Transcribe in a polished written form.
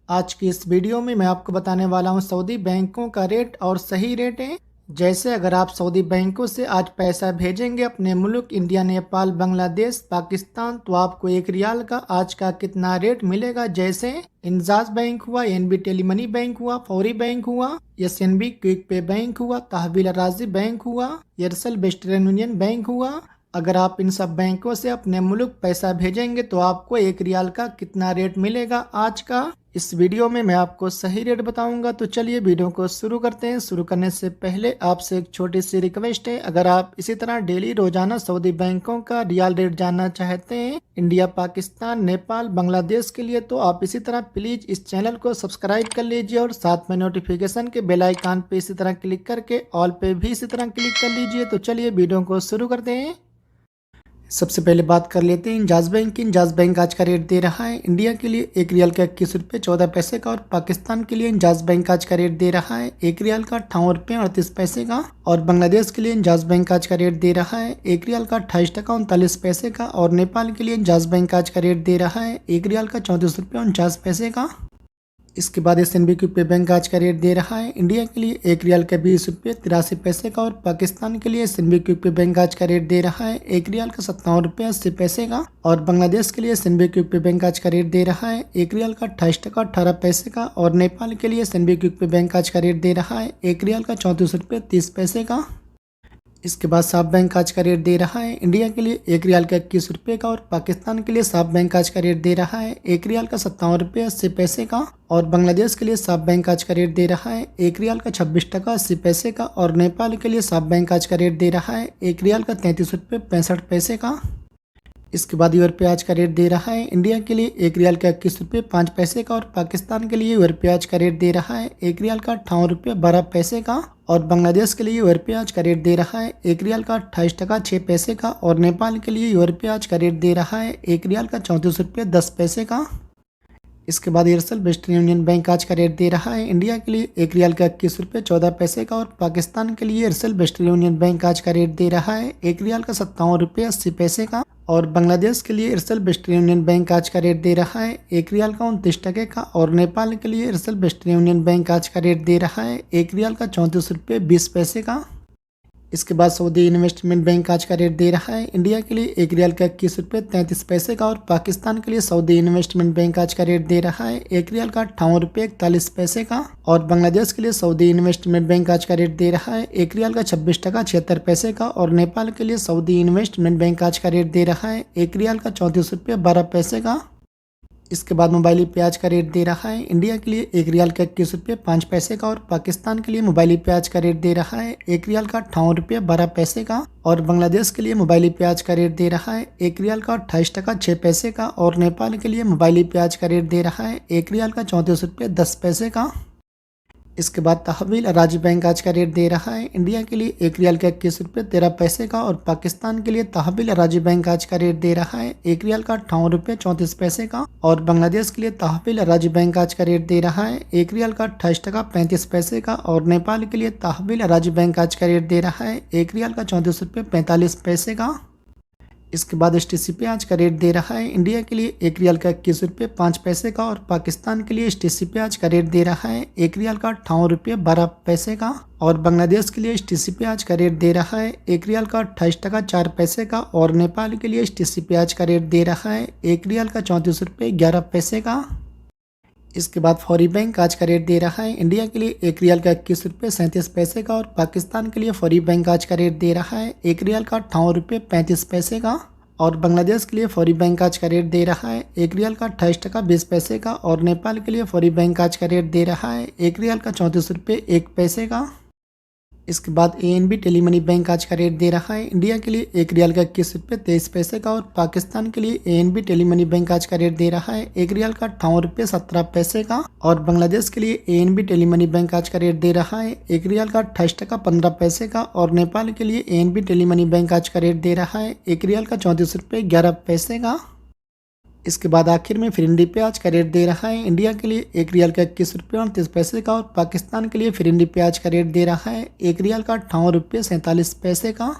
आज की इस वीडियो में मैं आपको बताने वाला हूं सऊदी बैंकों का रेट और सही रेट है। जैसे अगर आप सऊदी बैंकों से आज पैसा भेजेंगे अपने मुल्क इंडिया, नेपाल, बांग्लादेश, पाकिस्तान, तो आपको 1 रियाल का आज का कितना रेट मिलेगा। जैसे इंजाज बैंक हुआ, एनबी टेलीमनी बैंक हुआ, फौरी बैंक हुआ, एसएनबी क्विक पे बैंक हुआ, तहवील राजी बैंक हुआ, एयरसेल वेस्टर्न यूनियन बैंक हुआ। अगर आप इन सब बैंकों से अपने मुल्क पैसा भेजेंगे तो आपको 1 रियाल का कितना रेट मिलेगा आज का। इस वीडियो में मैं आपको सही रेट बताऊंगा। तो चलिए वीडियो को शुरू करते हैं। शुरू करने से पहले आपसे एक छोटी सी रिक्वेस्ट है, अगर आप इसी तरह डेली रोजाना सऊदी बैंकों का रियाल रेट जानना चाहते हैं इंडिया, पाकिस्तान, नेपाल, बांग्लादेश के लिए, तो आप इसी तरह प्लीज इस चैनल को सब्सक्राइब कर लीजिए और साथ में नोटिफिकेशन के बेल आइकन पे इसी तरह क्लिक करके ऑल पे भी इसी तरह क्लिक कर लीजिए। तो चलिए वीडियो को शुरू करते हैं। सबसे पहले बात कर लेते हैं इंजाज बैंक की। इंजाज बैंक आज का रेट दे रहा है इंडिया के लिए 1 रियाल का 21 रुपये 14 पैसे का, और पाकिस्तान के लिए इंजाज बैंक आज का रेट दे रहा है 1 रियाल का 58 रुपये 38 पैसे का, और बांग्लादेश के लिए इंजाज बैंक आज का रेट दे रहा है 1 रियाल का 28 टका 39 पैसे का, और नेपाल के लिए इंजाज बैंक आज का रेट दे रहा है 1 रियाल का 34 रुपये 49 पैसे का। इसके बाद एसएनबी क्विक बैंक आज का रेट दे रहा है इंडिया के लिए 1 रियाल का 20 रुपये 83 पैसे का, और पाकिस्तान के लिए एसएनबी क्विक बैंक आज का रेट दे रहा है 1 रियाल का 57 रुपये 80 पैसे का, और बांग्लादेश के लिए एसएनबी क्विक बैंक आज का रेट दे रहा है 1 रियाल का 28 टका 18 पैसे का, और नेपाल के लिए एसएनबी क्विक बैंक आज का रेट दे रहा है 1 रियाल का 34 रुपये 30 पैसे का। इसके बाद साफ बैंक आज का रेट दे रहा है इंडिया के लिए 1 रियाल का 21 रुपये का, और पाकिस्तान के लिए साफ बैंक आज का रेट दे रहा है 1 रियाल का 57 रुपये 80 पैसे का, और बांग्लादेश के लिए साफ बैंक आज का रेट दे रहा है 1 रियाल का 26 टका 80 पैसे का, और नेपाल के लिए साफ बैंक आज का रेट दे रहा है 1 रियाल का 33 रुपये 65 पैसे का। इसके बाद यूरो आज का रेट दे रहा है इंडिया के लिए 1 रियाल का 21 रुपये 5 पैसे का, और पाकिस्तान के लिए यूरो आज का रेट दे रहा है 1 रियाल का 58 रुपये 12 पैसे का, और बांग्लादेश के लिए यूरो आज का रेट दे रहा है 1 रियाल का 28 टका 6 पैसे का, और नेपाल के लिए यूरो आज का रेट दे रहा है 1 रियाल का 34 रुपये 10 पैसे का। इसके बाद एयरसेल वेस्टर्न यूनियन बैंक आज का रेट दे रहा है इंडिया के लिए 1 रियाल का 21 रुपये 14 पैसे का, और पाकिस्तान के लिए एयरसेल वेस्टर्न यूनियन बैंक आज का रेट दे रहा है 1 रियाल का 57 रुपये 80 पैसे का, और बांग्लादेश के लिए एयरसेल वेस्टर्न यूनियन बैंक आज का रेट दे रहा है 1 रियाल का 29 टके का, और नेपाल के लिए एयरसेल वेस्टर्न यूनियन बैंक आज का रेट दे रहा है 1 रियाल का 34 रुपये 20 पैसे का। इसके बाद सऊदी इन्वेस्टमेंट बैंक आज का रेट दे रहा है इंडिया के लिए 1 रियाल का 21 रुपये 33 पैसे का, और पाकिस्तान के लिए सऊदी इन्वेस्टमेंट बैंक आज का रेट दे रहा है 1 रियाल का 58 रुपये 41 पैसे का, और बांग्लादेश के लिए सऊदी इन्वेस्टमेंट बैंक आज का रेट दे रहा है 1 रियाल का 26 टका 76 पैसे का, और नेपाल के लिए सऊदी इन्वेस्टमेंट बैंक आज का रेट दे रहा है 1 रियाल का 34 रुपये 12 पैसे का। इसके बाद मोबाइल प्याज का रेट दे रहा है इंडिया के लिए 1 रियाल का 21 रुपये 5 पैसे का, और पाकिस्तान के लिए मोबाइल प्याज का रेट दे रहा है 1 रियाल का 58 रुपये 12 पैसे का, और बांग्लादेश के लिए मोबाइल प्याज का रेट दे रहा है 1 रियाल का 28 टका 6 पैसे का, और नेपाल के लिए मोबाइल प्याज का रेट दे रहा है 1 रियाल का 34 रुपये 10 पैसे का। इसके बाद तहवील राजी बैंक आज का रेट दे रहा है इंडिया के लिए 1 रियाल का 21 रुपये 13 पैसे का, और पाकिस्तान के लिए तहवील राजी बैंक आज का रेट दे रहा है 1 रियाल का 58 रुपये 34 पैसे का, और बांग्लादेश के लिए तहवील राजी बैंक आज का रेट दे रहा है 1 रियाल का 28 टका 35 पैसे का, और नेपाल के लिए तहवील राजी बैंक आज का रेट दे रहा है 1 रियाल का 34 रुपये 45 पैसे का। इसके बाद एसटीसी पे आज का रेट दे रहा है इंडिया के लिए 1 रियाल का 21 रुपये 5 पैसे का, और पाकिस्तान के लिए एसटीसी पे आज का रेट दे रहा है 1 रियाल का 58 रुपये 12 पैसे का, और बांग्लादेश के लिए एसटीसी पे आज का रेट दे रहा है 1 रियाल का 28 टका 4 पैसे का, और नेपाल के लिए एसटीसी पे आज का रेट दे रहा है 1 रियाल का 34 रुपये 11 पैसे का। इसके बाद फौरी बैंक आज का रेट दे रहा है इंडिया के लिए 1 रियाल का 21 रुपये 37 पैसे का, और पाकिस्तान के लिए फौरी बैंक आज का रेट दे रहा है 1 रियाल का 58 रुपये 35 पैसे का, और बांग्लादेश के लिए फौरी बैंक आज का रेट दे रहा है 1 रियाल का 28 टका 20 पैसे का, और नेपाल के लिए फौरी बैंक आज का रेट दे रहा है 1 रियाल का 34 रुपये 1 पैसे का। इसके बाद एएनबी टेलीमनी बैंक आज का रेट दे रहा है इंडिया के लिए 1 रियाल का 21 रुपये 23 पैसे का, और पाकिस्तान के लिए एएनबी टेलीमनी बैंक आज का रेट दे रहा है 1 रियाल का 58 रुपये 17 पैसे का, और बांग्लादेश के लिए एएनबी टेलीमनी बैंक आज का रेट दे रहा है 1 रियाल का 28 टका 15 पैसे का, और नेपाल के लिए एएनबी टेलीमनी बैंक आज का रेट दे रहा है 1 रियाल का 34 रुपये 11 पैसे का। इसके बाद आखिर में फिरिंडी पे आज का रेट दे रहा है इंडिया के लिए 1 रियाल का 21 रुपये 29 पैसे का, और पाकिस्तान के लिए फिरिंडी पे आज का रेट दे रहा है 1 रियाल का 58 रुपये 47 पैसे का।